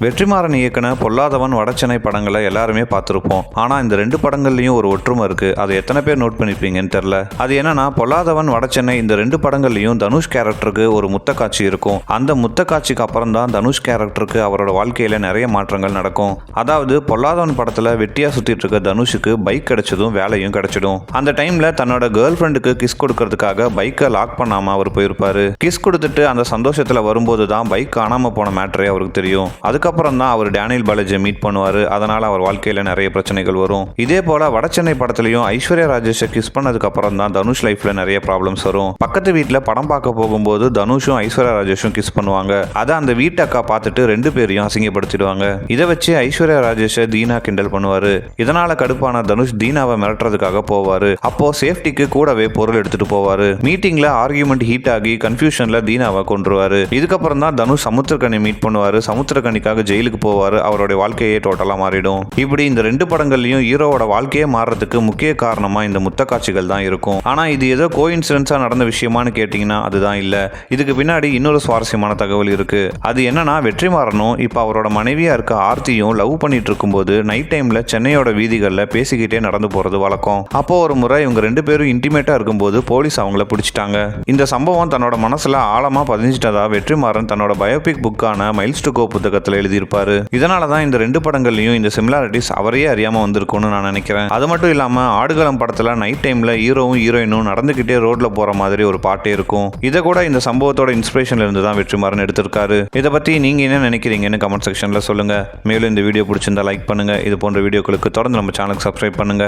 வெற்றிமாறன் இயக்குன பொல்லாதவன் வடச்சென்னை படங்களை எல்லாருமே பார்த்துருப்போம். ஆனால் இந்த ரெண்டு படங்கள்லையும் ஒரு ஒற்றுமை இருக்குது. அதை எத்தனை பேர் நோட் பண்ணியிருப்பீங்கன்னு தெரில. அது என்னன்னா, பொல்லாதவன் வடச்சென்னை இந்த ரெண்டு படங்கள்லையும் தனுஷ் கேரக்டருக்கு ஒரு முத்த காட்சி இருக்கும். அந்த முத்த காட்சிக்கு அப்புறம் தான் தனுஷ் கேரக்டருக்கு அவரோட வாழ்க்கையில் நிறைய மாற்றங்கள் நடக்கும். அதாவது பொல்லாதவன் படத்தில் வெட்டியாக சுற்றிட்டு இருக்க தனுஷுக்கு பைக் கிடைச்சதும் வேலையும் கிடைச்சிடும். அந்த டைமில் தன்னோட கேர்ள் ஃப்ரெண்டுக்கு கிஸ் கொடுக்கறதுக்காக பைக்கை லாக் பண்ணாமல் அவர் போயிருப்பாரு. கிஸ் கொடுத்துட்டு அந்த சந்தோஷத்தில் வரும்போது தான் பைக் காணாமல் போன மேட்டரே அவருக்கு தெரியும். அதுக்கப்புறம் தான் அவர் டேனியல் பாலாஜியை மீட் பண்ணுவார். அதனால் அவர் வாழ்க்கையில் நிறைய பிரச்சனைகள் வரும். இதே போல் வடச்சென்னை படத்துலையும் ஐஸ்வர்யா ராஜேஷை கிஸ் பண்ணதுக்கு அப்புறம் தான் தனுஷ் லைஃப்பில் நிறைய ப்ராப்ளம்ஸ் வரும். பக்கத்து வீட்டில் படம் பார்க்க போகும்போது தனுஷும் ஐஸ்வர்யா ராஜேஷும் கிஸ் பண்ணுவாங்க. அதை அந்த வீட்டு அக்கா பார்த்துட்டு ரெண்டு பேரையும் அசிங்கப்படுத்திடுவாங்க. இதை வச்சு ஐஸ்வர்யா ராஜேஷை தீனா கிண்டல் பண்ணுவார். இதனால கடுப்பான தனுஷ் தீனாவை மிரட்டுறதுக்காக போவார். அப்போ சேஃப்டிக்கு கூடவே பொருள் எடுத்துட்டு போவார். மீட்டிங்ல ஆர்கியூமெண்ட் ஹீட் ஆகி கன்ஃபியூஷன்ல தீனாவை கொன்றுவாரு. இதுக்கப்புறம் தான் தனுஷ் சமுத்திரக்கனி மீட் பண்ணுவார். சமுத்திரக்கனிக்காக ஜெயிலுக்கு போவார். அவருடைய வாழ்க்கையே டோட்டலாக மாறிடும். இப்படி இந்த ரெண்டு படங்கள்லையும் ஹீரோவோட வாழ்க்கையே மாறுறதுக்கு முக்கிய காரணமா இந்த முத்த காட்சிகள் தான் இருக்கும். ஆனா இது ஏதோ கோஇன்சிடென்ஸா நடந்த விஷயமானு கேட்டீங்கன்னா அதுதான் இல்ல. இதுக்கு பின்னாடி இன்னொரு சுவாரஸ்யமான தகவல் இருக்கு. அது என்னன்னா, வெற்றிமாறனும் இப்ப அவரோட மனைவியா இருக்க ஆர்த்தியும் லவ் பண்ணிட்டு இருக்கும்போது நைட் டைம்ல சென்னையோட வீதிகளில் பேசிக்கிட்டே நடந்து போறது வழக்கம். அப்போ ஒரு முறை இவங்க ரெண்டு பேரும் இன்டிமேட்டா இருக்கும்போது போலீஸ் அவங்கள பிடிச்சிட்டாங்க. இந்த சம்பவம் தன்னோட மனசுல ஆழமா பதிஞ்சிட்டதா வெற்றிமாறன் தன்னோட பயோபிக் புக்கான மைல்ஸ் டு கோ புத்தகத்தில் எழுதியிருப்பாரு. இதனாலதான் இந்த ரெண்டு படங்கள்லயும் இந்த சிமிலாரிட்டிஸ் அவரையே அறியாம வந்திருக்கும்னு நான் நினைக்கிறேன். அது மட்டும் இல்லாம ஆடுகளம் படத்துல நைட் டைம்ல ஹீரோவும் ஹீரோயினும் நடந்துகிட்டே ரோட்ல போற மாதிரி ஒரு பாட்டே இருக்கும். இதை கூட இந்த சம்பவத்தோட இன்ஸ்பிரேஷன்ல இருந்து தான் வெற்றிமாறன் எடுத்திருக்காரு. இதை பத்தி நீங்க என்ன நினைக்கிறீங்கன்னு கமெண்ட் செக்ஷன்ல சொல்லுங்க. மேலும் இந்த வீடியோ பிடிச்சிருந்தா லைக் பண்ணுங்க. இது போன்ற வீடியோக்களுக்கு தொடர்ந்து நம்ம சேனலுக்கு சப்ஸ்கிரைப் பண்ணுங்க.